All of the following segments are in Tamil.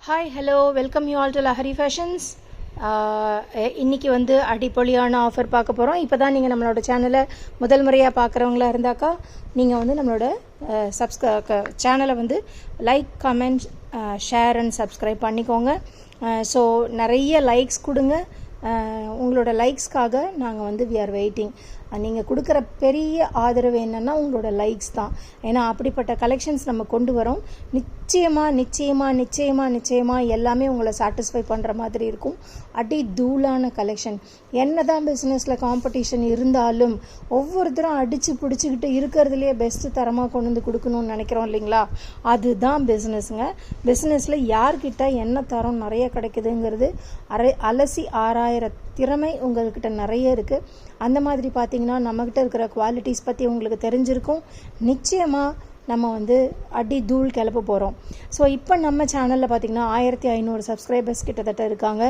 Hi hello welcome you all to Lahari fashions. இன்றைக்கி வந்து அடிப்பொலியான ஆஃபர் பார்க்க போகிறோம். இப்போ தான் நீங்கள் நம்மளோட சேனலை முதல் முறையாக பார்க்குறவங்களா இருந்தாக்கா நீங்கள் வந்து நம்மளோட சேனலை வந்து like, comment, share and subscribe பண்ணிக்கோங்க. ஸோ நிறைய லைக்ஸ் கொடுங்க. உங்களோட லைக்ஸ்க்காக நாங்கள் வந்து வி ஆர் வெயிட்டிங். நீங்கள் கொடுக்குற பெரிய ஆதரவு என்னென்னா உங்களோட லைக்ஸ் தான். ஏன்னா அப்படிப்பட்ட கலெக்ஷன்ஸ் நம்ம கொண்டு வரோம். நிச்சயமாக எல்லாமே உங்களை சாட்டிஸ்ஃபை பண்ணுற மாதிரி இருக்கும். அடி தூளான கலெக்ஷன். என்ன தான் பிஸ்னஸில் காம்படிஷன் இருந்தாலும் ஒவ்வொருத்தரும் அடித்து பிடிச்சிக்கிட்டு இருக்கிறதுலையே பெஸ்ட்டு தரமாக கொண்டு வந்து கொடுக்கணும்னு நினைக்கிறோம் இல்லைங்களா? அதுதான் பிஸ்னஸுங்க. பிஸ்னஸில் யார்கிட்ட என்ன தரம் நிறைய கிடைக்குதுங்கிறது அலசி ஆராயிற திறமை உங்கள்கிட்ட நிறைய இருக்குது. அந்த மாதிரி பார்த்தீங்கன்னா நம்மக்கிட்ட இருக்கிற குவாலிட்டிஸ் பற்றி உங்களுக்கு தெரிஞ்சிருக்கும். நிச்சயமாக நம்ம வந்து அடி தூள் கிளப்ப போகிறோம். ஸோ இப்போ நம்ம சேனலில் பார்த்திங்கன்னா 1500 சப்ஸ்கிரைபர்ஸ் கிட்டத்தட்ட இருக்காங்க.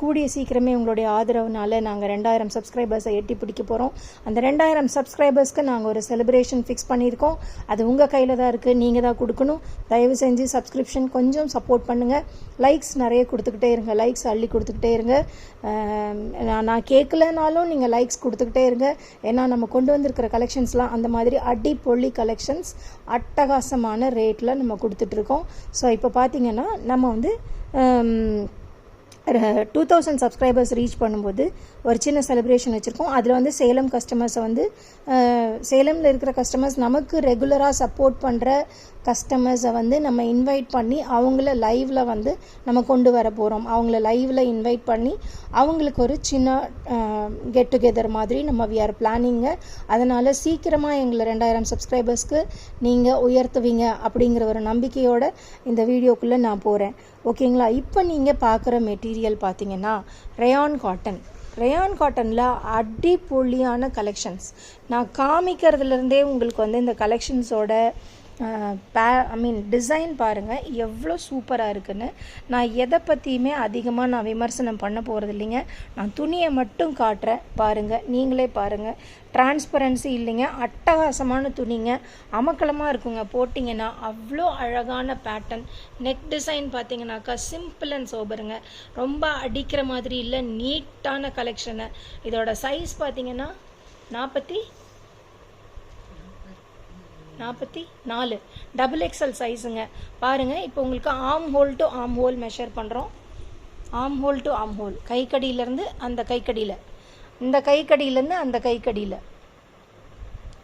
கூடிய சீக்கிரமே உங்களுடைய ஆதரவுனால நாங்கள் 2000 சப்ஸ்கிரைபர்ஸை எட்டி பிடிக்க போகிறோம். அந்த 2000 சப்ஸ்கிரைபர்ஸ்க்கு நாங்கள் ஒரு செலிப்ரேஷன் ஃபிக்ஸ் பண்ணியிருக்கோம். அது உங்கள் கையில் தான் இருக்குது, நீங்கள் தான் கொடுக்கணும். தயவு செஞ்சு சப்ஸ்கிரிப்ஷன் கொஞ்சம் சப்போர்ட் பண்ணுங்கள். லைக்ஸ் நிறைய கொடுத்துக்கிட்டே இருங்க, லைக்ஸ் அள்ளி கொடுத்துக்கிட்டே இருங்க. நான் கேட்கலனாலும் நீங்கள் லைக்ஸ் கொடுத்துக்கிட்டே இருங்க. ஏன்னா நம்ம கொண்டு வந்திருக்கிற கலெக்ஷன்ஸ்லாம் அந்த மாதிரி அடிப்பொலி கலெக்ஷன்ஸ் அட்டகாசமான ரேட்டில் நம்ம கொடுத்துட்ருக்கோம். ஸோ இப்போ பார்த்தீங்கன்னா நம்ம வந்து 2000 சப்ஸ்கிரைபர்ஸ் ரீச் பண்ணும்போது ஒரு சின்ன செலிப்ரேஷன் வச்சுருக்கோம். அதில் வந்து சேலம் கஸ்டமர்ஸை வந்து சேலமில் இருக்கிற கஸ்டமர்ஸ் நமக்கு ரெகுலராக சப்போர்ட் பண்ணுற கஸ்டமர்ஸை வந்து நம்ம இன்வைட் பண்ணி அவங்கள லைவில் வந்து நம்ம கொண்டு வர போகிறோம். அவங்கள லைவில் இன்வைட் பண்ணி அவங்களுக்கு ஒரு சின்ன கெட் டுகெதர் மாதிரி நம்ம வி ஆர் பிளானிங்க. அதனால் சீக்கிரமாக எங்களை 2000 சப்ஸ்கிரைபர்ஸ்க்கு நீங்கள் உயர்த்துவீங்க அப்படிங்கிற ஒரு நம்பிக்கையோடு இந்த வீடியோக்குள்ளே நான் போகிறேன். ஓகேங்களா? இப்போ நீங்கள் பார்க்குற மெட்டீரியல் பார்த்தீங்கன்னா ரயான் காட்டனில் அடிப்பொலியான கலெக்ஷன்ஸ். நான் காமிக்கிறதுலேருந்தே உங்களுக்கு வந்து இந்த கலெக்ஷன்ஸோட டிசைன் பாருங்கள் எவ்வளோ சூப்பராக இருக்குன்னு. நான் எதை பற்றியுமே அதிகமாக நான் விமர்சனம் பண்ண போகிறது இல்லைங்க. நான் துணியை மட்டும் காட்டுறேன், பாருங்கள், நீங்களே பாருங்கள். டிரான்ஸ்பரன்சி இல்லைங்க, அட்டகாசமான துணிங்க, அமக்கலமாக இருக்குங்க. போட்டிங்கன்னா அவ்வளோ அழகான பேட்டர்ன். நெக் டிசைன் பார்த்தீங்கன்னாக்கா சிம்பிள் அண்ட் சோபருங்க, ரொம்ப அடிக்கிற மாதிரி இல்லை, நீட்டான கலெக்ஷனு. இதோட சைஸ் பார்த்தீங்கன்னா 44 டபுள் எக்ஸல் சைஸுங்க. பாருங்கள், இப்போ உங்களுக்கு armhole to armhole measure பண்ணுறோம். Armhole to armhole, கைக்கடியிலேருந்து அந்த கைக்கடியில், இந்த கைக்கடியிலேருந்து அந்த கைக்கடியில்,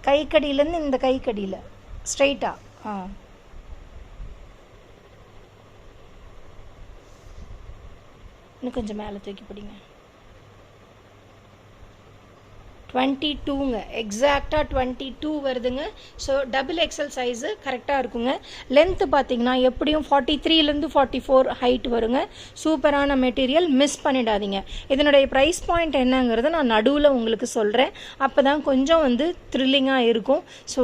கைக்கடியிலேருந்து இந்த கைக்கடியில் ஸ்ட்ரைட்டாக. இன்னும் கொஞ்சம் மேலே தூக்கி பிடிங்க. 22ங்க, எக்ஸாக்டாக 22 வருதுங்க. ஸோ டபுள் எக்ஸல் சைஸு கரெக்டாக இருக்குங்க. லென்த்து பார்த்தீங்கன்னா எப்படியும் 43லேருந்து 44 ஹைட் வருங்க. சூப்பரான மெட்டீரியல், மிஸ் பண்ணிடாதீங்க. இதனுடைய ப்ரைஸ் பாயிண்ட் என்னங்கிறத நான் நடுவில் உங்களுக்கு சொல்கிறேன். அப்போ தான் கொஞ்சம் வந்து த்ரில்லிங்காக இருக்கும். ஸோ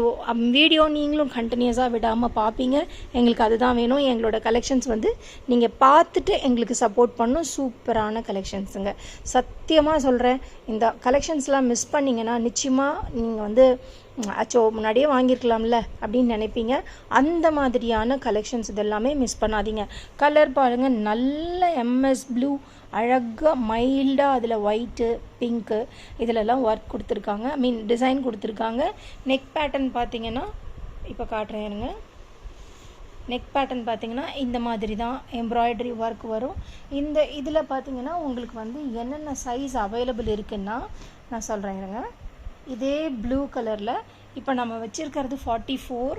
வீடியோ நீங்களும் கண்டினியூஸாக விடாமல் பார்ப்பீங்க. எங்களுக்கு அதுதான் வேணும். எங்களோட கலெக்ஷன்ஸ் வந்து நீங்கள் பார்த்துட்டு எங்களுக்கு சப்போர்ட் பண்ணணும். சூப்பரான கலெக்ஷன்ஸுங்க. சத்தியமாக சொல்கிறேன், இந்த கலெக்ஷன்ஸ்லாம் மிஸ் பண்ணிங்கன்னா நிச்சயமாக நீங்கள் வந்து அச்சோ முன்னாடியே வாங்கியிருக்கலாம்ல அப்படின்னு நினைப்பீங்க. அந்த மாதிரியான கலெக்ஷன்ஸ் இதெல்லாமே மிஸ் பண்ணாதீங்க. கலர் பாருங்கள், நல்ல MS ப்ளூ, அழகாக மைல்டாக அதில் ஒயிட்டு, பிங்க்கு இதிலெல்லாம் ஒர்க் கொடுத்துருக்காங்க, டிசைன் கொடுத்துருக்காங்க. நெக் பேட்டர்ன் பார்த்தீங்கன்னா இப்போ காட்டுறேன். நெக் பேட்டர்ன் பார்த்தீங்கன்னா இந்த மாதிரி தான் எம்ப்ராய்டரி ஒர்க் வரும். இந்த இதில் பார்த்தீங்கன்னா உங்களுக்கு வந்து என்னென்ன சைஸ் அவைலபிள் இருக்குன்னா நான் சொல்கிறேங்க. இதே ப்ளூ கலரில் இப்போ நம்ம வச்சுருக்கிறது 44,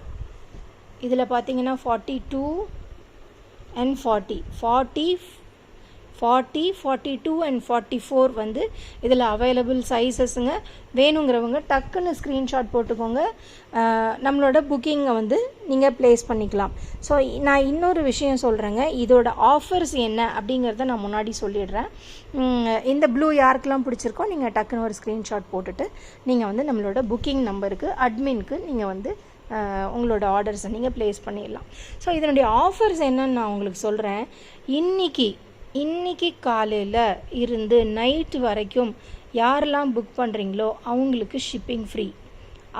இதில் பார்த்தீங்கன்னா 42 அண்ட் 40, 42 அண்ட் 44 வந்து இதில் அவைலபிள் சைஸஸுங்க. வேணுங்கிறவங்க டக்குன்னு ஸ்க்ரீன்ஷாட் போட்டுக்கோங்க. நம்மளோட புக்கிங்கை வந்து நீங்கள் ப்ளேஸ் பண்ணிக்கலாம். ஸோ நான் இன்னொரு விஷயம் சொல்கிறேங்க, இதோட ஆஃபர்ஸ் என்ன அப்படிங்கிறத நான் முன்னாடி சொல்லிடுறேன். இந்த ப்ளூ யாருக்கெல்லாம் பிடிச்சிருக்கோ நீங்கள் டக்குன்னு ஒரு ஸ்க்ரீன்ஷாட் போட்டுட்டு நீங்கள் வந்து நம்மளோட புக்கிங் நம்பருக்கு அட்மின்க்கு நீங்கள் வந்து உங்களோட ஆர்டர்ஸை நீங்கள் ப்ளேஸ் பண்ணிடலாம். ஸோ இதனுடைய ஆஃபர்ஸ் என்னன்னு நான் உங்களுக்கு சொல்கிறேன். இன்னைக்கு காலையில் இருந்து நைட்டு வரைக்கும் யாரெல்லாம் புக் பண்ணுறீங்களோ அவங்களுக்கு ஷிப்பிங் ஃப்ரீ.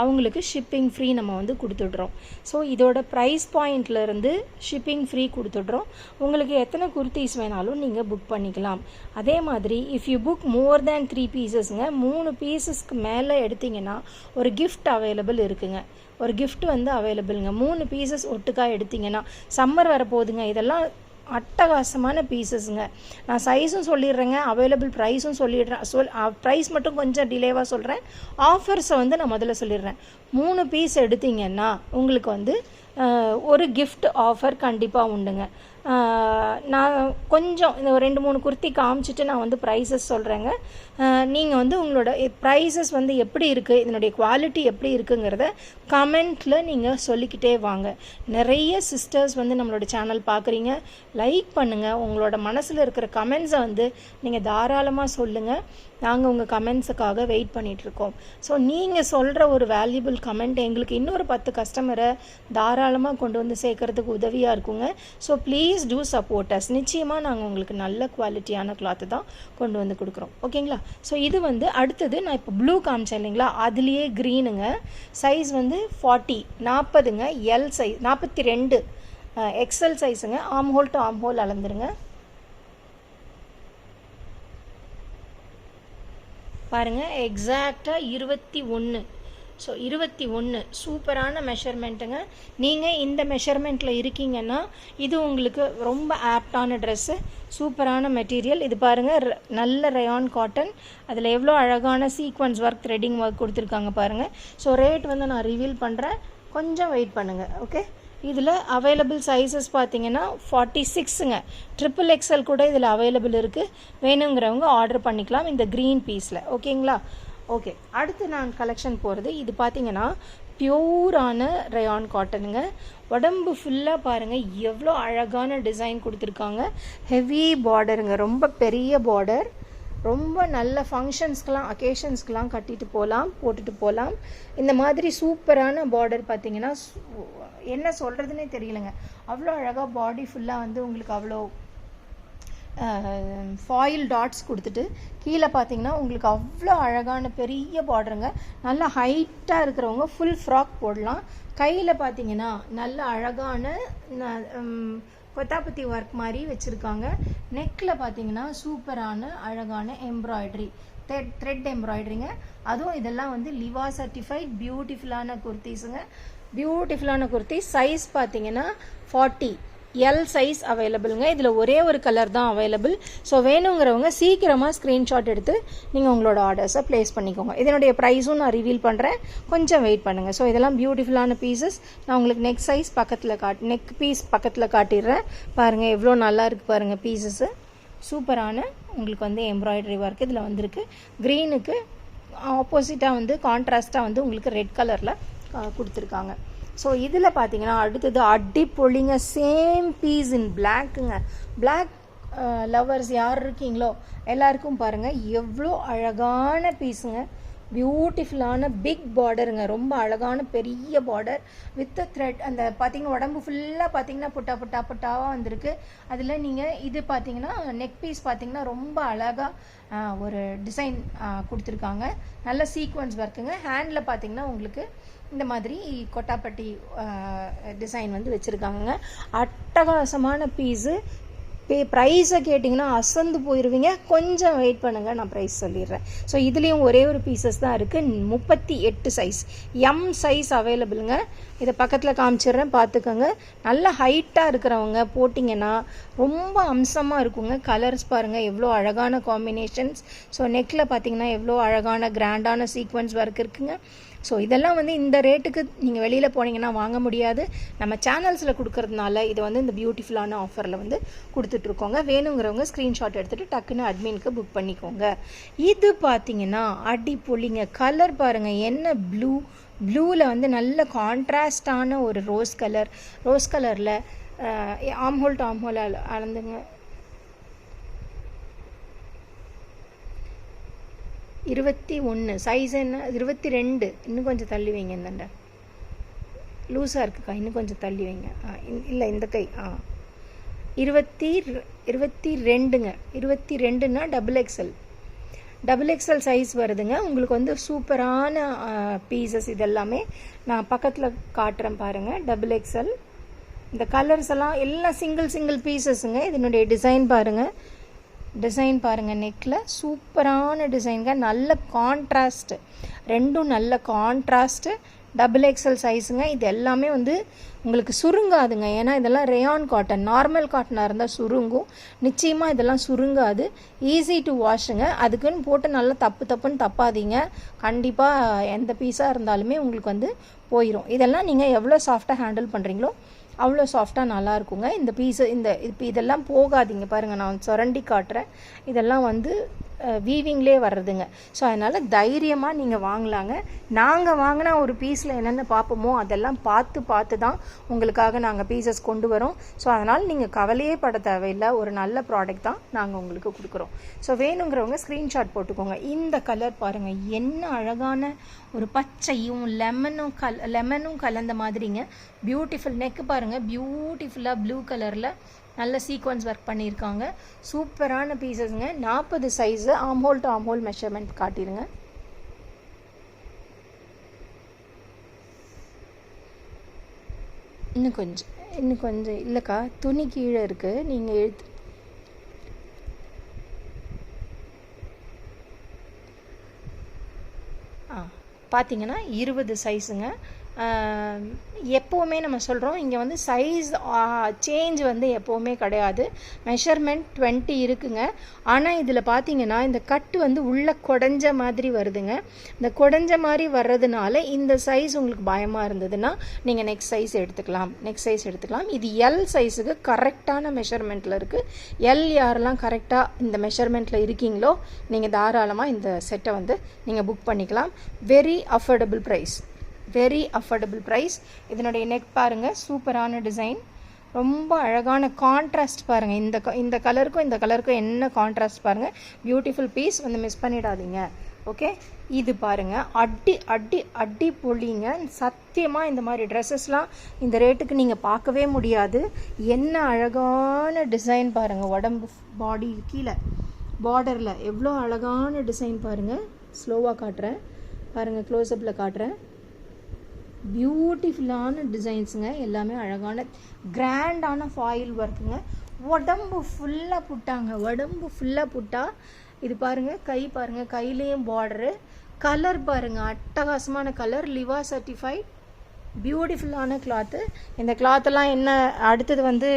அவங்களுக்கு ஷிப்பிங் ஃப்ரீ நம்ம வந்து கொடுத்துட்றோம். ஸோ இதோட ப்ரைஸ் பாயிண்ட்லேருந்து ஷிப்பிங் ஃப்ரீ கொடுத்துட்றோம். உங்களுக்கு எத்தனை குர்த்திஸ் வேணாலும் நீங்கள் புக் பண்ணிக்கலாம். அதே மாதிரி இஃப் யூ புக் மோர் தேன் 3 பீசஸ்ங்க, 3 பீசஸ்க்கு மேலே எடுத்திங்கன்னா ஒரு கிஃப்ட் அவைலபிள் இருக்குங்க. ஒரு கிஃப்ட் வந்து அவைலபிளுங்க. 3 பீசஸ் ஒட்டுக்கா எடுத்திங்கன்னா, சம்மர் வரப்போகுதுங்க, இதெல்லாம் அட்டகாசமான பீசஸ்ங்க. நான் சைஸும் சொல்லிடுறேங்க, அவைலபிள் ப்ரைஸும் சொல்லிடுறேன். ப்ரைஸ் மட்டும் கொஞ்சம் டிலேவாக சொல்கிறேன். ஆஃபர்ஸை வந்து நான் முதல்ல சொல்லிடுறேன். 3 பீஸ் எடுத்திங்கன்னா உங்களுக்கு வந்து ஒரு கிஃப்ட் ஆஃபர் கண்டிப்பாக உண்டுங்க. நான் கொஞ்சம் இந்த 2-3 குர்த்தி காமிச்சிட்டு நான் வந்து ப்ரைஸஸ் சொல்கிறேங்க. நீங்கள் வந்து உங்களோட ப்ரைஸஸ் வந்து எப்படி இருக்குது, இதனுடைய குவாலிட்டி எப்படி இருக்குங்கிறத கமெண்ட்டில் நீங்கள் சொல்லிக்கிட்டே வாங்க. நிறைய சிஸ்டர்ஸ் வந்து நம்மளோட சேனல் பார்க்குறீங்க, லைக் பண்ணுங்கள். உங்களோட மனசில் இருக்கிற கமெண்ட்ஸை வந்து நீங்கள் தாராளமாக சொல்லுங்கள். நாங்கள் உங்கள் கமெண்ட்ஸுக்காக வெயிட் பண்ணிகிட்ருக்கோம். ஸோ நீங்கள் சொல்கிற ஒரு வேல்யூபிள் கமெண்ட் எங்களுக்கு இன்னொரு 10 கஸ்டமரை தாராளமாக கொண்டு வந்து சேர்க்கறதுக்கு உதவியாக இருக்குங்க. So please do support us. நிச்சயமாக நாங்கள் உங்களுக்கு நல்ல குவாலிட்டியான கிளாத்து தான் கொண்டு வந்து கொடுக்குறோம். ஓகேங்களா? ஸோ இது வந்து அடுத்தது நான் இப்போ ப்ளூ காமிச்சேன் இல்லைங்களா, அதுலேயே க்ரீனுங்க. சைஸ் வந்து 40ங்க, எல் சைஸ் 42 எக்ஸல் சைஸுங்க. Armhole to armhole அளந்துருங்க. பாருங்கள், எக்ஸாக்டாக 21. ஸோ 21 சூப்பரான மெஷர்மெண்ட்டுங்க. நீங்கள் இந்த மெஷர்மெண்ட்டில் இருக்கீங்கன்னா இது உங்களுக்கு ரொம்ப ஆப்டான ட்ரெஸ்ஸு, சூப்பரான மெட்டீரியல். இது பாருங்கள், நல்ல ரயான் காட்டன். அதில் எவ்வளோ அழகான சீக்வன்ஸ் ஒர்க், த்ரெட்டிங் ஒர்க் கொடுத்துருக்காங்க பாருங்கள். ஸோ ரேட் வந்து நான் ரிவீல் பண்ணுறேன், கொஞ்சம் வெயிட் பண்ணுங்கள். ஓகே, இதில் அவைலபிள் சைஸஸ் பார்த்தீங்கன்னா 46ங்க. XXL கூட இதில் அவைலபிள் இருக்குது. வேணுங்கிறவங்க ஆர்டர் பண்ணிக்கலாம் இந்த க்ரீன் பீஸில். ஓகேங்களா? ஓகே, அடுத்து நான் கலெக்ஷன் போகிறது. இது பார்த்தீங்கன்னா பியூரான ரயான் காட்டனுங்க. உடம்பு ஃபுல்லாக பாருங்கள் எவ்வளோ அழகான டிசைன் கொடுத்துருக்காங்க. ஹெவி பார்டருங்க, ரொம்ப பெரிய பார்டர். ரொம்ப நல்ல ஃபங்க்ஷன்ஸ்க்கெலாம், அக்கேஷன்ஸ்க்கெலாம் கட்டிட்டு போகலாம், போட்டுட்டு போகலாம். இந்த மாதிரி சூப்பரான பார்டர் பார்த்தீங்கன்னா என்ன சொல்கிறதுனே தெரியலங்க. அவ்வளோ அழகாக பாடி ஃபுல்லாக வந்து உங்களுக்கு அவ்வளோ ஃபாயில் டாட்ஸ் கொடுத்துட்டு கீழே பார்த்தீங்கன்னா உங்களுக்கு அவ்வளோ அழகான பெரிய பார்டருங்க. நல்லா ஹைட்டாக இருக்கிறவங்க ஃபுல் ஃப்ராக் போடலாம். கையில் பார்த்தீங்கன்னா நல்ல அழகான கொத்தாப்பத்தி ஒர்க் மாதிரி வச்சுருக்காங்க. நெக்கில் பார்த்தீங்கன்னா சூப்பரான அழகான எம்ப்ராய்டரி, த்ரெட் எம்ப்ராய்டரிங்க. அதுவும் இதெல்லாம் வந்து லிவா சர்டிஃபைட் பியூட்டிஃபுல்லான குர்த்திஸுங்க. பியூட்டிஃபுல்லான குர்த்தி. சைஸ் பார்த்தீங்கன்னா 40 எல் சைஸ் அவைலபிளுங்க. இதில் ஒரே ஒரு கலர் தான் அவைலபிள். ஸோ வேணுங்கிறவங்க சீக்கிரமாக ஸ்க்ரீன்ஷாட் எடுத்து நீங்கள் உங்களோட ஆர்டர்ஸை ப்ளேஸ் பண்ணிக்கோங்க. இதனுடைய ப்ரைஸும் நான் ரிவீல் பண்ணுறேன், கொஞ்சம் வெயிட் பண்ணுங்கள். ஸோ இதெல்லாம் பியூட்டிஃபுல்லான பீசஸ். நான் உங்களுக்கு நெக் சைஸ் பக்கத்தில் நெக் பீஸ் பக்கத்தில் காட்டிடுறேன். பாருங்கள் எவ்வளோ நல்லா இருக்குது பாருங்கள் பீசஸ்ஸு. சூப்பரான உங்களுக்கு வந்து எம்ப்ராய்டரி ஒர்க் இதில் வந்திருக்கு. க்ரீனுக்கு ஆப்போசிட்டாக வந்து கான்ட்ராஸ்ட்டாக வந்து உங்களுக்கு ரெட் கலரில் கொடுத்துருக்காங்க. ஸோ இதில் பார்த்தீங்கன்னா அடுத்தது அடிப்பொழிங்க, சேம் பீஸ் இன் பிளாக்குங்க. பிளாக் லவர்ஸ் யார் இருக்கீங்களோ எல்லாருக்கும் பாருங்கள் எவ்வளோ அழகான பீஸுங்க. பியூட்டிஃபுல்லான பிக் பார்டருங்க, ரொம்ப அழகான பெரிய பார்டர் வித் த்ரெட். அந்த பார்த்தீங்கன்னா உடம்பு ஃபுல்லாக பார்த்தீங்கன்னா புட்டா புட்டா புட்டாவாக வந்திருக்கு. அதில் நீங்கள் இது பார்த்தீங்கன்னா நெக் பீஸ் பார்த்தீங்கன்னா ரொம்ப அழகாக ஒரு டிசைன் கொடுத்துருக்காங்க. நல்ல சீக்வன்ஸ் ஒர்க்குங்க. ஹேண்டில் பார்த்தீங்கன்னா உங்களுக்கு இந்த மாதிரி கொட்டாப்பட்டி டிசைன் வந்து வச்சுருக்காங்க. அட்டகாசமான பீஸு. ப்ரைஸை கேட்டிங்கன்னா அசந்து போயிடுவீங்க. கொஞ்சம் வெயிட் பண்ணுங்கள், நான் ப்ரைஸ் சொல்லிடுறேன். ஸோ இதுலேயும் ஒரே ஒரு பீசஸ் தான் இருக்குது. 38 சைஸ் எம் சைஸ் அவைலபிளுங்க. இதை பக்கத்தில் காமிச்சிடுறேன், பார்த்துக்கோங்க. நல்ல ஹைட்டாக இருக்கிறவங்க போட்டிங்கன்னா ரொம்ப அம்சமாக இருக்குங்க. கலர்ஸ் பாருங்கள் எவ்வளோ அழகான காம்பினேஷன்ஸ். ஸோ நெக்கில் பார்த்தீங்கன்னா எவ்வளோ அழகான கிராண்டான சீக்வன்ஸ் ஒர்க் இருக்குங்க. ஸோ இதெல்லாம் வந்து இந்த ரேட்டுக்கு நீங்கள் வெளியில் போனீங்கன்னா வாங்க முடியாது. நம்ம சேனல்ஸில் கொடுக்கறதுனால இதை வந்து இந்த பியூட்டிஃபுல்லான ஆஃபரில் வந்து கொடுத்துட்ருக்கோங்க. வேணுங்கிறவங்க ஸ்க்ரீன்ஷாட் எடுத்துகிட்டு டக்குன்னு அட்மினுக்கு புக் பண்ணிக்கோங்க. இது பார்த்தீங்கன்னா அடிப்பொலிங்க. கலர் பாருங்கள் என்ன ப்ளூவில் வந்து நல்ல கான்ட்ராஸ்டான ஒரு ரோஸ் கலரில் ஆம்ஹோல் டு ஆம்ஹோல் அளந்துங்க. 21 சைஸ் என்ன 22. இன்னும் கொஞ்சம் தள்ளி வைங்க, இந்தண்ட லூஸாக இருக்குக்கா, இன்னும் கொஞ்சம் தள்ளி வைங்க. இல்லை இந்த கை 22ங்க. 22னா XXL. டபுள் எக்ஸல் சைஸ் வருதுங்க. உங்களுக்கு வந்து சூப்பரான பீசஸ் இதெல்லாமே நான் பக்கத்தில் காட்டுறேன் பாருங்கள். டபுள் எக்ஸல் இந்த கலர்ஸ் எல்லாம் சிங்கிள் பீசஸுங்க. இதனுடைய டிசைன் பாருங்கள் நெக்கில் சூப்பரான டிசைனுங்க. நல்ல கான்ட்ராஸ்ட்டு, ரெண்டும் நல்ல கான்ட்ராஸ்ட்டு. Double XL சைஸுங்க. இது எல்லாமே வந்து உங்களுக்கு சுருங்காதுங்க. ஏன்னா இதெல்லாம் ரேயான் காட்டன். நார்மல் காட்டனாக இருந்தால் சுருங்கும். நிச்சயமாக இதெல்லாம் சுருங்காது. Easy to வாஷுங்க. அதுக்குன்னு போட்டு நல்லா தப்புன்னு தப்பாதீங்க. கண்டிப்பாக எந்த பீஸாக இருந்தாலுமே உங்களுக்கு வந்து போயிடும். இதெல்லாம் நீங்கள் எவ்வளோ சாஃப்டாக ஹேண்டில் பண்ணுறீங்களோ அவ்வளோ சாஃப்டாக நல்லா இருக்குங்க. இந்த பீஸு இப்போ இதெல்லாம் போகாதீங்க பாருங்கள். நான் சுரண்டி காட்டுறேன். இதெல்லாம் வந்து வீவிங்லே வர்றதுங்க. ஸோ அதனால் தைரியமாக நீங்கள் வாங்கலாங்க. நாங்கள் வாங்கினா ஒரு பீஸில் என்னென்ன பார்ப்போமோ அதெல்லாம் பார்த்து தான் உங்களுக்காக நாங்கள் பீசஸ் கொண்டு வரோம். ஸோ அதனால் நீங்கள் கவலையே பட தேவையில்லை. ஒரு நல்ல ப்ராடக்ட் தான் நாங்கள் உங்களுக்கு கொடுக்குறோம். ஸோ வேணுங்கிறவங்க ஸ்க்ரீன்ஷாட் போட்டுக்கோங்க. இந்த கலர் பாருங்கள், என்ன அழகான ஒரு பச்சையும் லெமனும் கலந்த மாதிரிங்க. பியூட்டிஃபுல் நெக்கு பாருங்கள், பியூட்டிஃபுல்லாக ப்ளூ கலரில் நல்ல சீக்வன்ஸ் ஒர்க் பண்ணியிருக்காங்க. சூப்பரான பீசஸ்ங்க. 40 size. Armhole to armhole measurement காட்டிடுங்க. இன்னும் கொஞ்சம் இல்லைக்கா, துணி கீழே இருக்குது, நீங்கள் எழுத்து பார்த்தீங்கன்னா 20 சைஸுங்க. எப்போவுமே நம்ம சொல்கிறோம் இங்கே வந்து சைஸ் சேஞ்ச் வந்து எப்போவுமே கிடையாது. மெஷர்மெண்ட் 20 இருக்குங்க. ஆனால் இதில் பார்த்தீங்கன்னா இந்த கட்டு வந்து உள்ளே குடஞ்ச மாதிரி வருதுங்க. இந்த குடஞ்ச மாதிரி வர்றதுனால இந்த சைஸ் உங்களுக்கு பயமாக இருந்ததுன்னா நீங்கள் நெக்ஸ்ட் சைஸ் எடுத்துக்கலாம். இது எல் சைஸுக்கு கரெக்டான மெஷர்மெண்ட்டில் இருக்குது. எல் யாரெல்லாம் கரெக்டாக இந்த மெஷர்மெண்ட்டில் இருக்கீங்களோ நீங்கள் தாராளமாக இந்த செட்டை வந்து நீங்கள் புக் பண்ணிக்கலாம். Very affordable price. இதனுடைய நெக் பாருங்கள், சூப்பரான டிசைன், ரொம்ப அழகான கான்ட்ராஸ்ட் பாருங்கள். இந்த கலருக்கும் என்ன கான்ட்ராஸ்ட் பாருங்கள். பியூட்டிஃபுல் பீஸ் வந்து மிஸ் பண்ணிடாதீங்க. ஓகே, இது பாருங்கள், அடி பொழிங்க. சத்தியமாக இந்த மாதிரி ட்ரெஸ்ஸஸ்லாம் இந்த ரேட்டுக்கு நீங்கள் பார்க்கவே முடியாது. என்ன அழகான டிசைன் பாருங்கள். உடம்பு பாடி கீழே பார்டரில் எவ்வளோ அழகான டிசைன் பாருங்கள். ஸ்லோவாக காட்டுறேன் பாருங்கள், க்ளோஸ்அப்பில் காட்டுறேன். பியூட்டிஃபுல்லான டிசைன்ஸுங்க. எல்லாமே அழகான கிராண்டான ஃபாயில் ஒர்க்குங்க. உடம்பு ஃபுல்லாக புட்டா. இது பாருங்கள், கை பாருங்கள், கையிலையும் பார்டரு. கலர் பாருங்கள், அட்டகாசமான கலர். லிவா சர்டிஃபைட். பியூட்டிஃபுல்லான கிளாத்து. இந்த கிளாத்தெல்லாம் என்ன அடுத்தது வந்து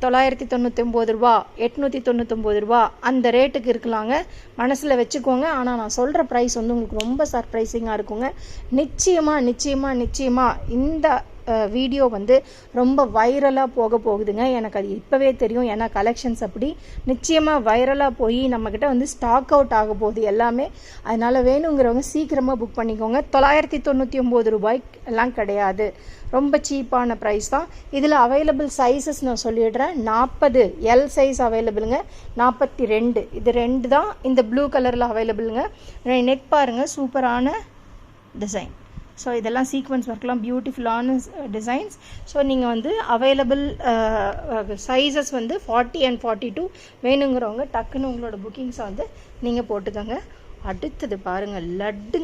999 ரூபா, 899 ரூபா அந்த ரேட்டுக்கு இருக்கலாங்க. மனசில் வச்சுக்கோங்க. ஆனால் நான் சொல்கிற ப்ரைஸ் வந்து உங்களுக்கு ரொம்ப சர்ப்ரைசிங்காக இருக்குங்க. நிச்சயமாக இந்த வீடியோ வந்து ரொம்ப வைரலாக போகுதுங்க. எனக்கு அது இப்போவே தெரியும். ஏன்னா கலெக்ஷன்ஸ் அப்படி நிச்சயமாக வைரலாக போய் நம்மக்கிட்ட வந்து ஸ்டாக் அவுட் ஆக போகுது எல்லாமே. அதனால் வேணுங்கிறவங்க சீக்கிரமாக புக் பண்ணிக்கோங்க. 999 ரூபாய்க்கு எல்லாம் கிடையாது. ரொம்ப சீப்பான ப்ரைஸ் தான். இதில் அவைலபிள் சைஸஸ் நான் சொல்லிடுறேன். 40 எல் சைஸ் அவைலபிளுங்க. 42 இது 2 தான் இந்த ப்ளூ கலரில் அவைலபிளுங்க. நெக் பாருங்கள், சூப்பரான டிசைன். ஸோ இதெல்லாம் சீக்வன்ஸ் ஒர்க்லாம் பியூட்டிஃபுல்லான டிசைன்ஸ். ஸோ நீங்கள் வந்து அவைலபிள் சைஸஸ் வந்து 40 and 42 வேணுங்கிறவங்க டக்குன்னு உங்களோட புக்கிங்ஸை வந்து நீங்கள் போட்டுக்கோங்க. அடுத்தது பாருங்கள், லட்டு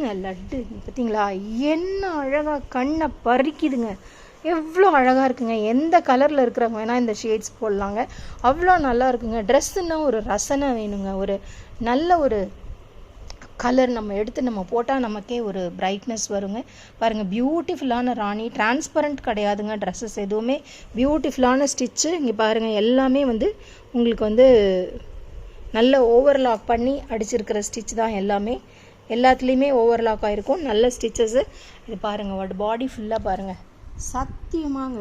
பார்த்தீங்களா? என்ன அழகாக கண்ணை பறிக்குதுங்க. எவ்வளோ அழகாக இருக்குங்க. எந்த கலரில் இருக்கிறவங்க வேணால் இந்த ஷேட்ஸ் போடலாங்க. அவ்வளோ நல்லா இருக்குங்க. ட்ரெஸ்ஸுன்னா ஒரு ரசனை வேணுங்க. ஒரு நல்ல ஒரு கலர் நம்ம போட்டால் நமக்கே ஒரு பிரைட்னஸ் வருங்க. பாருங்கள், பியூட்டிஃபுல்லான ராணி. டிரான்ஸ்பரண்ட் கிடையாதுங்க ட்ரெஸ்ஸஸ் எதுவுமே. பியூட்டிஃபுல்லான ஸ்டிச்சு. இங்கே பாருங்கள், எல்லாமே வந்து உங்களுக்கு வந்து நல்ல ஓவர்லாக் பண்ணி அடிச்சிருக்கிற ஸ்டிச் தான் எல்லாமே. எல்லாத்துலேயுமே ஓவர்லாக் ஆகிருக்கும். நல்ல ஸ்டிச்சஸ்ஸு. இது பாருங்கள், பாடி ஃபுல்லாக பாருங்கள். சத்தியமாங்க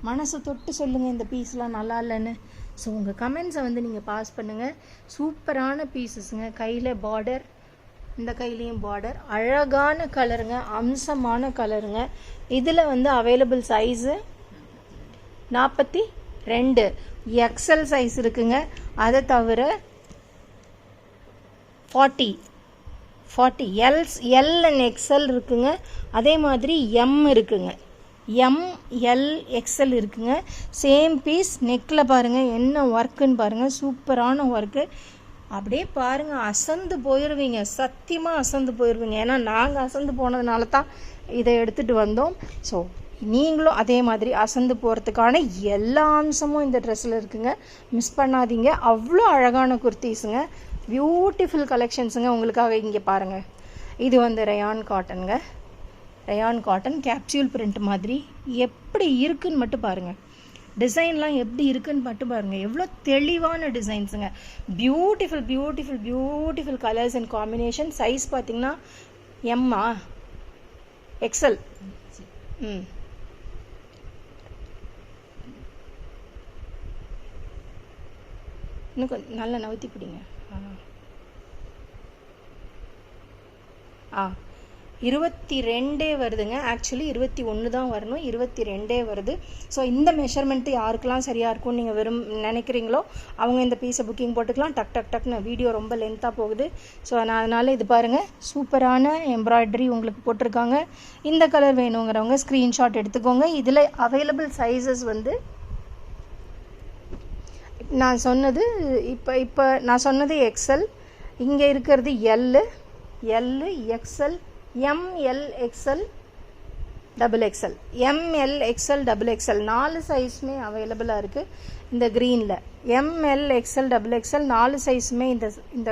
மனசை தொட்டு சொல்லுங்கள் இந்த பீஸ்லாம் நல்லா இல்லைன்னு. ஸோ உங்கள் கமெண்ட்ஸை வந்து நீங்கள் பாஸ் பண்ணுங்கள். சூப்பரான பீசஸுங்க. கையில் பார்டர், இந்த கையிலையும் பார்டர். அழகான கலருங்க, அம்சமான கலருங்க. இதில் வந்து அவைலபிள் சைஸு 42 எக்ஸல் சைஸ் இருக்குங்க. அதை தவிர 40 எல் அண்ட் எக்ஸல் இருக்குங்க. அதே மாதிரி எம் இருக்குங்க. எல் எக்ஸல் இருக்குங்க. Same piece. நெக்கில் பாருங்கள் என்ன ஒர்க்குன்னு பாருங்கள். சூப்பரான ஒர்க்கு. அப்படியே பாருங்கள், அசந்து போயிடுவீங்க, சத்தியமாக அசந்து போயிடுவீங்க. ஏன்னா நாங்கள் அசந்து போனதுனால தான் இதை எடுத்துகிட்டு வந்தோம். ஸோ நீங்களும் அதே மாதிரி அசந்து போகிறதுக்கான எல்லா அம்சமும் இந்த ட்ரெஸ்ஸில் இருக்குங்க. மிஸ் பண்ணாதீங்க. அவ்வளோ அழகான குர்த்திஸுங்க, பியூட்டிஃபுல் கலெக்ஷன்ஸுங்க உங்களுக்காக. இங்கே பாருங்கள், இது வந்து ரயான் காட்டனுங்க. ரயான் காட்டன் கேப்சியூல் பிரிண்ட் மாதிரி எப்படி இருக்குன்னு மட்டும் பாருங்கள். டிசைன்லாம் எப்படி இருக்குன்னு மட்டும் பாருங்கள். எவ்வளோ தெளிவான டிசைன்ஸுங்க. Beautiful beautiful beautiful colours and combination. Size பார்த்தீங்கன்னா எம்மா எக்ஸல். இன்னும் கொஞ்சம் நல்லா நவுத்தி பிடிங்க. 22 வருதுங்க. ஆக்சுவலி 21 தான் வரணும், 22 வருது. ஸோ இந்த மெஷர்மெண்ட்டு யாருக்கெல்லாம் சரியாக இருக்கும்னு நீங்கள் நினைக்கிறீங்களோ அவங்க இந்த பீஸை புக்கிங் போட்டுக்கலாம். டக் டக் டக்னு வீடியோ ரொம்ப லென்த்தாக போகுது. ஸோ நான் அதனால் இது பாருங்கள், சூப்பரான எம்ப்ராய்டரி உங்களுக்கு போட்டிருக்காங்க. இந்த கலர் வேணுங்கிறவங்க ஸ்க்ரீன்ஷாட் எடுத்துக்கோங்க. இதில் அவைலபிள் சைஸஸ் வந்து நான் சொன்னது இப்போ நான் சொன்னது எக்ஸல், இங்கே இருக்கிறது L, XL, M L, XL, double XL, M L, XL, double XL 4 சைஸுமே அவைலபிளாக இருக்குது. இந்த க்ரீனில் எம்எல், எக்ஸல், டபுள் எக்ஸல் 4 சைஸுமே இந்த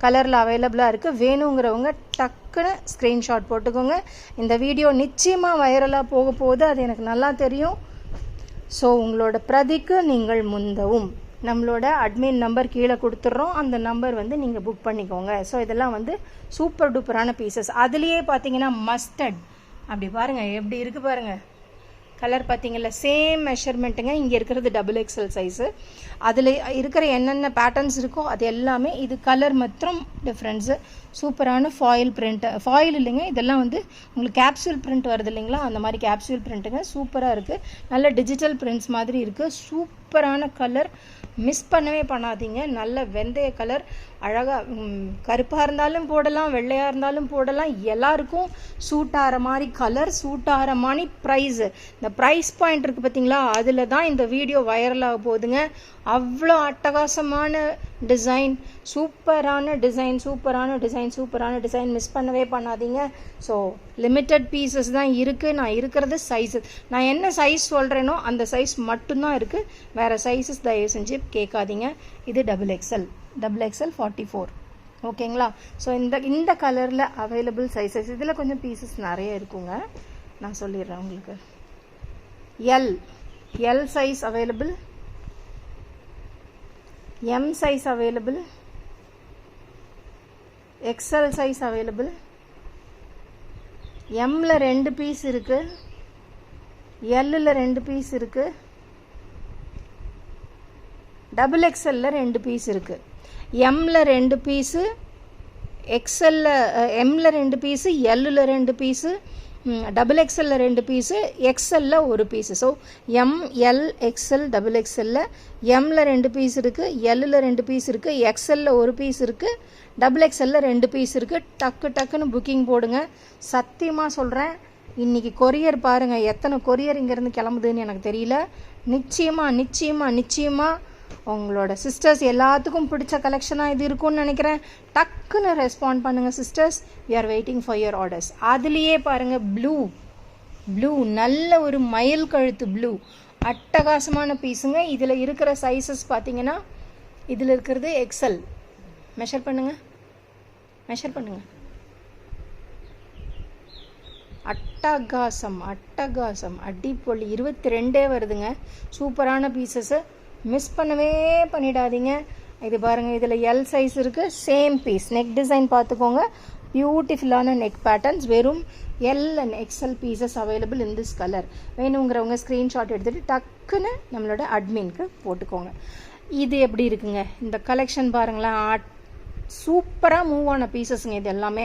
கலரில் அவைலபிளாக இருக்குது. வேணுங்கிறவங்க டக்குன்னு ஸ்க்ரீன்ஷாட் போட்டுக்கோங்க. இந்த வீடியோ நிச்சயமாக வைரலாக போக போகுது, அது எனக்கு நல்லா தெரியும். ஸோ உங்களோட பிரதிக்கு நீங்கள் முந்தவும். நம்மளோட அட்மின் நம்பர் கீழே கொடுத்துட்றோம், அந்த நம்பர் வந்து நீங்கள் புக் பண்ணிக்கோங்க. ஸோ இதெல்லாம் வந்து சூப்பர் டூப்பரான பீசஸ். அதுலேயே பார்த்தீங்கன்னா மஸ்டர்ட், அப்படி பாருங்கள் எப்படி இருக்குது பாருங்கள். கலர் பார்த்தீங்கல்ல, சேம் மெஷர்மெண்ட்டுங்க. இங்கே இருக்கிறது டபுள் எக்ஸல் சைஸு. அதில் இருக்கிற என்னென்ன பேட்டர்ன்ஸ் இருக்கோ அது எல்லாமே. இது கலர் மாத்திரம் டிஃப்ரென்ஸு. சூப்பரான ஃபாயில் பிரிண்ட்டு, ஃபாயில் இல்லைங்க, இதெல்லாம் வந்து உங்களுக்கு கேப்சூல் பிரிண்ட் வருது இல்லைங்களா, அந்த மாதிரி கேப்சூல் பிரிண்ட்டுங்க. சூப்பராக இருக்குது, நல்ல டிஜிட்டல் பிரிண்ட்ஸ் மாதிரி இருக்குது. சூப்பரான கலர், மிஸ் பண்ணவே பண்ணாதீங்க. நல்ல வெந்தய கலர், அழகாக கருப்பாக இருந்தாலும் போடலாம், வெள்ளையாக இருந்தாலும் போடலாம். எல்லாருக்கும் சூட் ஆகிற மாதிரி கலர், சூட் ஆகிற மாதிரி ப்ரைஸு. இந்த ப்ரைஸ் பாயிண்ட் இருக்குது பார்த்தீங்களா, அதில் தான் இந்த வீடியோ வைரலாக போகுதுங்க. அவ்வளோ அட்டகாசமான டிசைன், சூப்பரான டிசைன், சூப்பரான டிசைன், சூப்பரான டிசைன். மிஸ் பண்ணவே பண்ணாதீங்க. ஸோ லிமிட்டட் பீசஸ் தான் இருக்குது. நான் இருக்கிறது சைஸு, நான் என்ன சைஸ் சொல்கிறேனோ அந்த சைஸ் மட்டும்தான் இருக்குது. வேறு சைஸஸ் தயவு செஞ்சு கேட்காதீங்க. இது டபுள் எக்ஸல் 44, ஓகேங்களா. ஸோ இந்த கலரில் அவைலபிள் சைஸஸ். இதில் கொஞ்சம் பீசஸ் நிறைய இருக்குங்க, நான் சொல்லிடுறேன் உங்களுக்கு. L size available, M size available, XL size available. எம்மில் 2 பீஸ் இருக்குது, எல்லில் 2 பீஸ் இருக்குது, டபுள் எக்ஸ்எல்லில் 2 பீஸ் இருக்குது. எம்மில் 2 பீஸு, எக்ஸ்எல்லில் எம்மில் 2 பீஸு, எல்லில் 2 பீஸு, டபுள் எக்ஸ்எல்லில் 2 பீஸு, எக்ஸ்எல்லில் 1 piece. So M L, XL, double எக்ஸ்எல்லில் எம்மில் 2 பீஸ் இருக்குது, எல்லில் 2 பீஸ் இருக்குது, எக்ஸ்எல்லில் 1 பீஸ் இருக்குது, டபுள் எக்ஸ்எல்லில் 2 பீஸ் இருக்குது. டக்குன்னு புக்கிங் போடுங்க. சத்தியமாக சொல்கிறேன், இன்றைக்கி கொரியர் பாருங்கள், எத்தனை கொரியர் இங்கேருந்து கிளம்புதுன்னு எனக்கு தெரியல. நிச்சயமாக உங்களோட சிஸ்டர்ஸ் எல்லாத்துக்கும் பிடிச்ச கலெக்ஷனாக இது இருக்கும்னு நினைக்கிறேன். டக்குன்னு ரெஸ்பாண்ட் பண்ணுங்கள் sisters. We are waiting for your orders. அதுலேயே பாருங்கள், ப்ளூ நல்ல ஒரு மயில் கழுத்து ப்ளூ, அட்டகாசமான பீஸுங்க. இதில் இருக்கிற சைஸஸ் பார்த்தீங்கன்னா, இதில் இருக்கிறது எக்ஸல். மெஷர் பண்ணுங்கள். அட்டகாசம், அடிப்பொலி. 22 வருதுங்க. சூப்பரான பீசஸ்ஸு, மிஸ் பண்ணவே பண்ணிடாதீங்க. இது பாருங்கள், இதில் எல் சைஸ் இருக்குது, சேம் பீஸ். நெக் டிசைன் பார்த்துக்கோங்க, பியூட்டிஃபுல்லான நெக் பேட்டர்ன்ஸ். வெறும் L and XL pieces available in this colour. வேணுங்கிறவங்க ஸ்க்ரீன்ஷாட் எடுத்துகிட்டு டக்குன்னு நம்மளோட அட்மின்க்கு போட்டுக்கோங்க. இது எப்படி இருக்குங்க இந்த கலெக்ஷன் பாருங்களேன், சூப்பராக மூவ் ஆன பீசஸுங்க. இது எல்லாமே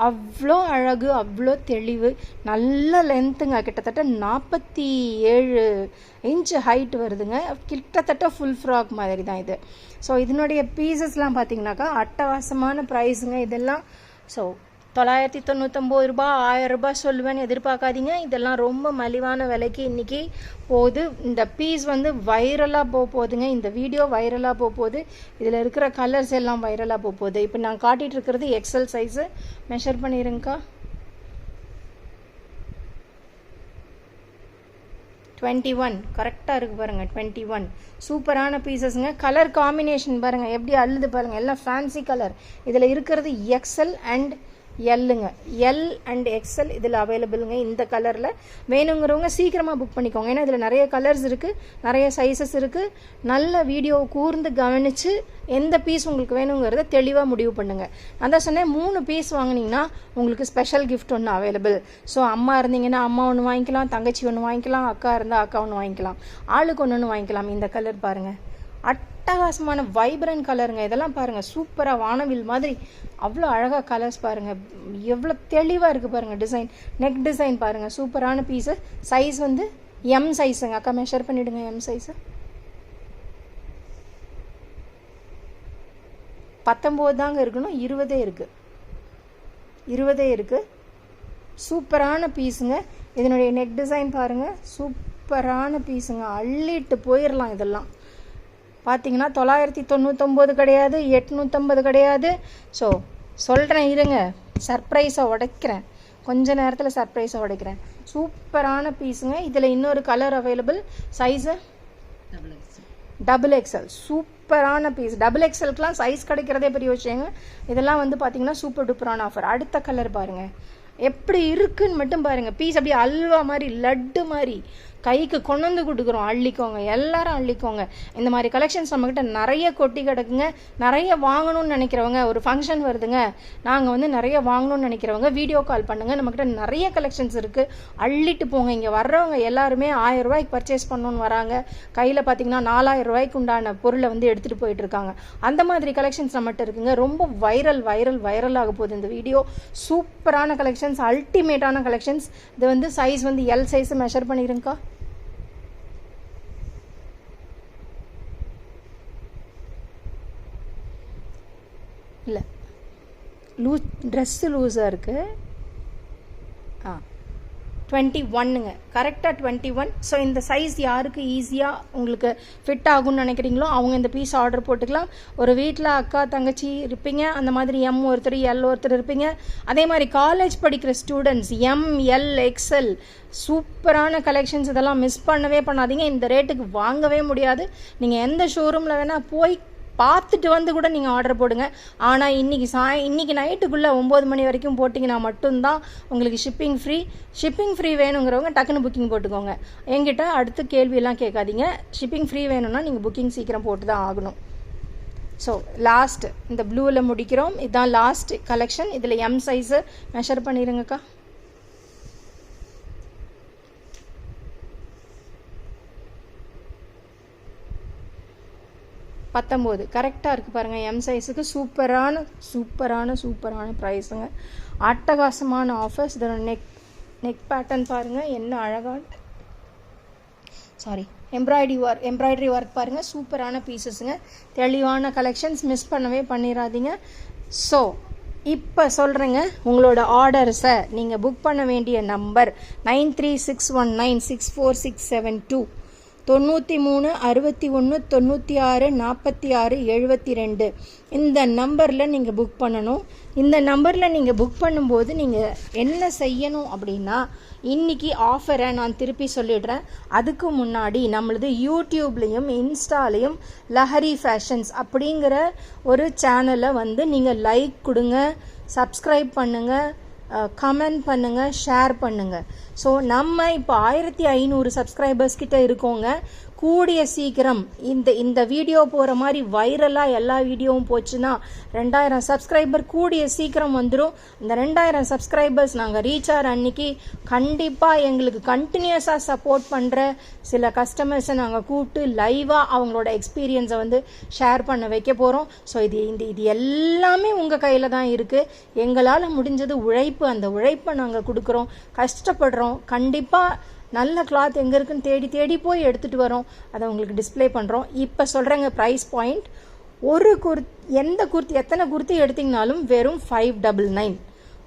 அவ்வளோ அழகு, அவ்வளோ தெளிவு, நல்ல லென்த்துங்க. கிட்டத்தட்ட 47 இன்ச் ஹைட் வருதுங்க. கிட்டத்தட்ட ஃபுல் ஃப்ராக் மாதிரி தான் இது. ஸோ இதனுடைய பீசஸ்லாம் பார்த்தீங்கன்னாக்கா அட்டகாசமான ப்ரைஸுங்க இதெல்லாம். ஸோ 999 ரூபா 1000 ரூபாய் சொல்லுவேன்னு எதிர்பார்க்காதீங்க. இதெல்லாம் ரொம்ப மலிவான விலைக்கு இன்றைக்கி போகுது. இந்த பீஸ் வந்து வைரலாக போகுதுங்க. இந்த வீடியோ வைரலாக போகுது. இதில் இருக்கிற கலர்ஸ் எல்லாம் வைரலாக போகுது. இப்போ நான் காட்டிகிட்டு இருக்கிறது எக்ஸல் சைஸு. மெஷர் பண்ணிடுங்கக்கா. 21 கரெக்டாக இருக்குது பாருங்கள். 21 சூப்பரான பீசஸ்ங்க. கலர் காம்பினேஷன் பாருங்கள் எப்படி அள்ளுது பாருங்கள். எல்லாம் ஃபேன்சி கலர். இதில் இருக்கிறது எக்ஸல் அண்ட் எல்லுங்க. எல் அண்ட் எக்ஸல் இதில் அவைலபிளுங்க. இந்த கலரில் வேணுங்கிறவங்க சீக்கிரமாக புக் பண்ணிக்கோங்க. ஏன்னா இதில் நிறைய கலர்ஸ் இருக்குது, நிறைய சைஸஸ் இருக்குது. நல்ல வீடியோ கூர்ந்து கவனித்து எந்த பீஸ் உங்களுக்கு வேணுங்கிறத தெளிவாக முடிவு பண்ணுங்கள். நான் தான் சொன்னேன் 3 பீஸ் வாங்கினீங்கன்னா உங்களுக்கு ஸ்பெஷல் கிஃப்ட் ஒன்று அவைலபிள். ஸோ அம்மா இருந்தீங்கன்னா அம்மா ஒன்று வாங்கிக்கலாம், தங்கச்சி ஒன்று வாங்கிக்கலாம், அக்கா இருந்தால் அக்கா ஒன்று வாங்கிக்கலாம், ஆளுக்கு ஒன்று வாங்கிக்கலாம். இந்த கலர் பாருங்கள், அட்டகாசமான வைப்ரண்ட் கலருங்க. இதெல்லாம் பாருங்கள் சூப்பராக வானவில் மாதிரி அவ்வளோ அழகாக கலர்ஸ் பாருங்கள். எவ்வளோ தெளிவாக இருக்குது பாருங்கள். டிசைன், நெக் டிசைன் பாருங்கள், சூப்பரான பீஸு. சைஸ் வந்து எம் சைஸுங்க. அக்கா மெஷர் பண்ணிவிடுங்க எம் சைஸு. 19 தாங்க இருக்கணும், 20 இருக்குது. 20 இருக்குது. சூப்பரான பீஸுங்க. இதனுடைய நெக் டிசைன் பாருங்கள், சூப்பரான பீஸுங்க. அள்ளிட்டு போயிடலாம். இதெல்லாம் பார்த்தீங்கன்னா 999 கிடையாது, 850 கிடையாது. ஸோ சொல்கிறேன் இருங்க, சர்ப்ரைஸை உடைக்கிறேன். கொஞ்ச நேரத்தில் சர்ப்ரைஸை உடைக்கிறேன். சூப்பரான பீஸுங்க. இதில் இன்னொரு colour available. Size double XL. சூப்பரான பீஸ். டபுள் எக்ஸலுக்குலாம் சைஸ் கிடைக்கிறதே பெரிய விஷயங்க. இதெல்லாம் வந்து பார்த்தீங்கன்னா சூப்பர் டூப்பரான ஆஃபர். அடுத்த கலர் பாருங்கள் எப்படி இருக்குன்னு மட்டும் பாருங்கள். பீஸ் அப்படியே அல்வா மாதிரி, லட்டு மாதிரி கைக்கு கொண்டு வந்து கொடுக்குறோம். அள்ளிக்கோங்க, எல்லாரும் அள்ளிக்கோங்க. இந்த மாதிரி கலெக்ஷன்ஸ் நம்மக்கிட்ட நிறைய கொட்டி கிடக்குங்க. நிறைய வாங்கணும்னு நினைக்கிறவங்க, ஒரு ஃபங்க்ஷன் வருதுங்க, நாங்கள் வந்து நிறைய வாங்கணும்னு நினைக்கிறவங்க வீடியோ கால் பண்ணுங்கள். நம்மக்கிட்ட நிறைய கலெக்ஷன்ஸ் இருக்குது. அள்ளிட்டு போங்க. இங்கே வர்றவங்க எல்லாருமே 1000 ரூபாய்க்கு பர்ச்சேஸ் பண்ணணுன்னு வராங்க. கையில் பார்த்தீங்கன்னா 4000 ரூபாய்க்கு உண்டான பொருளை வந்து எடுத்துகிட்டு போயிட்டு இருக்காங்க. அந்த மாதிரி கலெக்ஷன்ஸ் நம்மகிட்ட இருக்குங்க. ரொம்ப வைரல் ஆக போகுது இந்த வீடியோ. சூப்பரான கலெக்ஷன்ஸ், அல்டிமேட்டான கலெக்ஷன்ஸ். இது வந்து சைஸ் வந்து எல் சைஸ் மெஷர் பண்ணிடுங்கக்கா. இல்லை லூஸ், ட்ரெஸ்ஸு லூஸாக இருக்குது. 21ங்க கரெக்டாக 21. ஸோ இந்த சைஸ் யாருக்கு ஈஸியாக உங்களுக்கு ஃபிட் ஆகும்னு நினைக்கிறீங்களோ அவங்க இந்த பீஸ் ஆர்டர் போட்டுக்கலாம். ஒரு வீட்டில் அக்கா தங்கச்சி இருப்பீங்க, அந்த மாதிரி எம் ஒருத்தர் எல் ஒருத்தர் இருப்பீங்க. அதே மாதிரி காலேஜ் படிக்கிற ஸ்டூடெண்ட்ஸ் எம் எல் எக்ஸ்எல் சூப்பரான கலெக்ஷன்ஸ். இதெல்லாம் மிஸ் பண்ணவே பண்ணாதீங்க. இந்த ரேட்டுக்கு வாங்கவே முடியாது. நீங்கள் எந்த ஷோரூமில் வேணால் போய் பார்த்துட்டு வந்து கூட நீங்கள் ஆர்டர் போடுங்க. ஆனால் இன்றைக்கி நைட்டுக்குள்ளே 9 மணி வரைக்கும் போட்டிங்கன்னா மட்டும்தான் உங்களுக்கு ஷிப்பிங் ஃப்ரீ வேணுங்கிறவங்க டக்குன்னு புக்கிங் போட்டுக்கோங்க. என்கிட்ட அடுத்து கேள்வியெல்லாம் கேட்காதீங்க. ஷிப்பிங் ஃப்ரீ வேணும்னா நீங்கள் புக்கிங் சீக்கிரம் போட்டு தான் ஆகணும். ஸோ லாஸ்ட் இந்த ப்ளூவில் முடிக்கிறோம். இதுதான் லாஸ்ட் கலெக்ஷன். இதில் எம் சைஸு மெஷர் பண்ணிடுங்கக்கா. 19 கரெக்டாக இருக்குது பாருங்கள். எம் சைஸுக்கு சூப்பரான ப்ரைஸுங்க. அட்டகாசமான ஆஃபர்ஸ். இதோட நெக் பேட்டர்ன் பாருங்கள் என்ன அழகான, எம்ப்ராய்டரி ஒர்க் பாருங்கள். சூப்பரான பீசஸுங்க. தெளிவான கலெக்ஷன்ஸ். மிஸ் பண்ணவே பண்ணிடாதீங்க. ஸோ இப்போ சொல்கிறேங்க, உங்களோட ஆர்டர்ஸை நீங்கள் புக் பண்ண வேண்டிய நம்பர் 9361964672 93 61 96 46 72. இந்த நம்பரில் நீங்கள் புக் பண்ணணும். இந்த நம்பரில் நீங்கள் புக் பண்ணும்போது நீங்கள் என்ன செய்யணும் அப்படின்னா, இன்றைக்கி ஆஃபரை நான் திருப்பி சொல்லிடுறேன். அதுக்கு முன்னாடி நம்மளது யூடியூப்லேயும் இன்ஸ்டாலேயும் லஹரி ஃபேஷன்ஸ் அப்படிங்கிற ஒரு சேனலை வந்து நீங்கள் லைக் கொடுங்க, சப்ஸ்கிரைப் பண்ணுங்கள், கமெண்ட் பண்ணுங்கள், ஷேர் பண்ணுங்கள். ஸோ நம்ம இப்போ 1500 சப்ஸ்கிரைபர்ஸ் கிட்ட இருக்கோங்க. கூடிய சீக்கிரம் இந்த வீடியோ போகிற மாதிரி வைரலாக எல்லா வீடியோவும் போச்சுன்னா 2000 சப்ஸ்கிரைபர் கூடிய சீக்கிரம் வந்துடும். இந்த 2000 சப்ஸ்கிரைபர்ஸ் நாங்கள் ரீச் ஆகிற அன்னைக்கு கண்டிப்பாக எங்களுக்கு கண்டினியூஸாக சப்போர்ட் பண்ணுற சில கஸ்டமர்ஸை நாங்கள் கூப்பிட்டு லைவாக அவங்களோட எக்ஸ்பீரியன்ஸை வந்து ஷேர் பண்ண வைக்க போகிறோம். ஸோ இது எல்லாமே உங்கள் கையில் தான் இருக்குது. எங்களால் முடிஞ்சது உழைப்பு. அந்த உழைப்பை நாங்கள் கொடுக்குறோம், கஷ்டப்படுறோம். கண்டிப்பாக நல்ல கிளாத் எங்கே இருக்குன்னு தேடி போய் எடுத்துகிட்டு வரோம். அதை உங்களுக்கு டிஸ்பிளே பண்ணுறோம். இப்போ சொல்கிறேங்க ப்ரைஸ் பாயிண்ட். எத்தனை குர்த்தி எடுத்திங்கனாலும் வெறும் 599.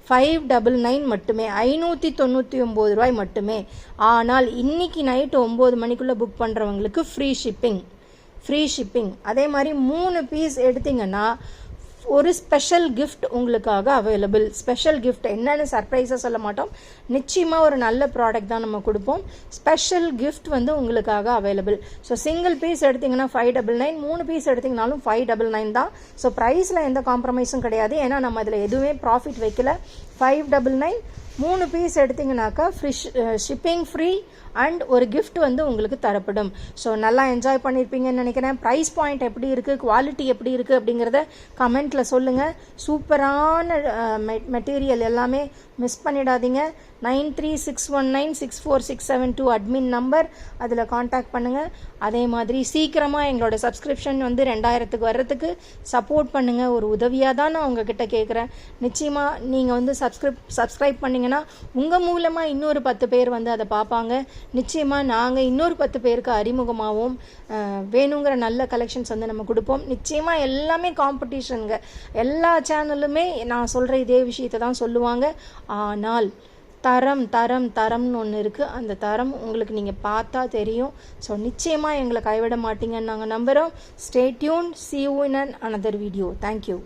599 மட்டுமே, 599 ரூபாய் மட்டுமே. ஆனால் இன்னைக்கு நைட்டு 9 மணிக்குள்ளே புக் பண்ணுறவங்களுக்கு ஃப்ரீ ஷிப்பிங். அதே மாதிரி 3 பீஸ் எடுத்திங்கன்னா ஒரு ஸ்பெஷல் கிஃப்ட் உங்களுக்காக அவைலபிள். ஸ்பெஷல் கிஃப்ட் என்னன்னு சர்ப்ரைஸாக சொல்ல மாட்டோம், நிச்சயமாக ஒரு நல்ல ப்ராடக்ட் தான் நம்ம கொடுப்போம். ஸ்பெஷல் கிஃப்ட் வந்து உங்களுக்காக அவைலபிள். ஸோ சிங்கிள் பீஸ் எடுத்திங்கன்னா 599, 3 பீஸ் எடுத்திங்கனாலும் 599 தான். ஸோ ப்ரைஸில் எந்த காம்ப்ரமைஸும் கிடையாது, ஏன்னா நம்ம அதில் எதுவுமே ப்ராஃபிட் வைக்கல. 599, 3 பீஸ் எடுத்திங்கனாக்கா ஷிப்பிங் ஃப்ரீ அண்ட் ஒரு கிஃப்ட் வந்து உங்களுக்கு தரப்படும். ஸோ நல்லா என்ஜாய் பண்ணியிருப்பீங்கன்னு நினைக்கிறேன். ப்ரைஸ் பாயிண்ட் எப்படி இருக்குது, குவாலிட்டி எப்படி இருக்குது அப்படிங்கிறத கமெண்ட்டில் சொல்லுங்கள். சூப்பரான மெட்டீரியல் எல்லாமே மிஸ் பண்ணிடாதீங்க. 9361964672 அட்மின் நம்பர், அதில் காண்டாக்ட் பண்ணுங்கள். அதே மாதிரி சீக்கிரமாக எங்களோட சப்ஸ்கிரிப்ஷன் வந்து 2000க்கு வர்றதுக்கு சப்போர்ட் பண்ணுங்கள். ஒரு உதவியாக தான் நான் உங்ககிட்ட கேட்குறேன். நிச்சயமாக நீங்கள் வந்து சப்ஸ்கிரைப் பண்ணிங்கன்னா உங்கள் மூலமாக இன்னொரு 10 பேர் வந்து அதை பார்ப்பாங்க. நிச்சயமாக நாங்கள் இன்னொரு 10 பேருக்கு அறிமுகமாகவும் வேணுங்கிற நல்ல கலெக்ஷன்ஸ் வந்து நம்ம கொடுப்போம். நிச்சயமாக எல்லாமே காம்படிஷனுங்க. எல்லா சேனலுமே நான் சொல்கிற இதே விஷயத்தை தான் சொல்லுவாங்க. ஆனால் தரம்னு ஒன்று இருக்குது. அந்த தரம் உங்களுக்கு நீங்கள் பார்த்தா தெரியும். ஸோ நிச்சயமாக எங்களை கைவிட மாட்டீங்கன்னு நாங்கள் நம்புகிறோம். Stay tune. See you in another video. Thank you.